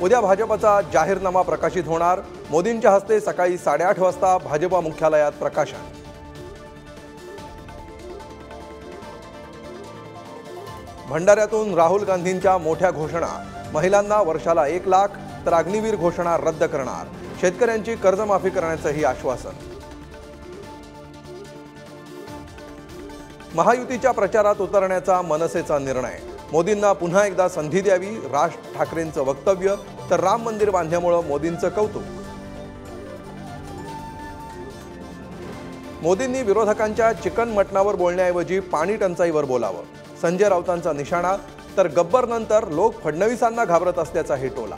उद्या भाजपचा जाहीरनामा प्रकाशित होणार। मोदींच्या हस्ते सकाळी 8:30 वाजता भाजप मुख्यालयात प्रकाशन। भंडाऱ्यातून राहुल गांधींच्या मोठ्या घोषणा। महिलांना वर्षाला 1 लाख तर अग्निवीर घोषणा रद्द करणार। शेतकऱ्यांची कर्जमाफी करण्याचंही आश्वासन। महायुतीच्या प्रचारात उतरण्याचा मनसेचा निर्णय। मोदींना पुन्हा एकदा संधी द्यावी। राज ठाकरेंचं वक्तव्य तर राम मंदिर बांधल्यामुळे मोदींचं कौतुक। मोदींनी विरोधकांच्या चिकन मटणावर बोलण्याऐवजी पाणी टंचाईवर बोलावं। संजय राऊतांचा निशाणा तर गब्बर नंतर लोक फडणवीसांना घाबरत असल्याचाही टोला।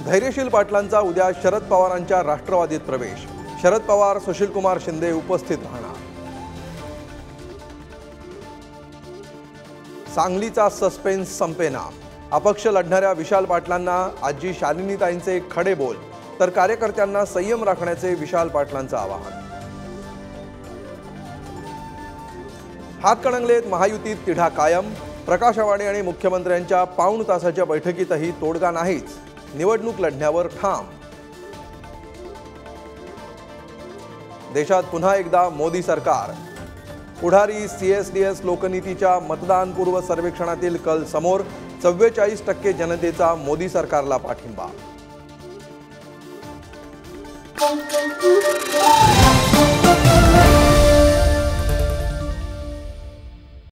धैर्यशील पाटलांचा उद्या शरद पवारांच्या राष्ट्रवादीत प्रवेश। शरद पवार सुशीलकुमार शिंदे उपस्थित राहणार। सांगलीचा सस्पेन्स संपेना। अपक्ष लढणाऱ्या विशाल पाटलांना आजी शालिनीताईंचे खडे बोल तर कार्यकर्त्यांना संयम राखण्याचे विशाल पाटलांचं आवाहन। हातकणंगलेत महायुतीत तिढा कायम। प्रकाश आवाडे आणि मुख्यमंत्र्यांच्या पाऊण तासाच्या बैठकीतही तोडगा नाहीच। निवडणूक लढण्यावर ठाम। देशात पुन्हा एकदा मोदी सरकार। पुढारी CSDS लोकनीतीच्या मतदानपूर्व सर्वेक्षणातील कल समोर। 44% जनतेचा मोदी सरकारला पाठिंबा।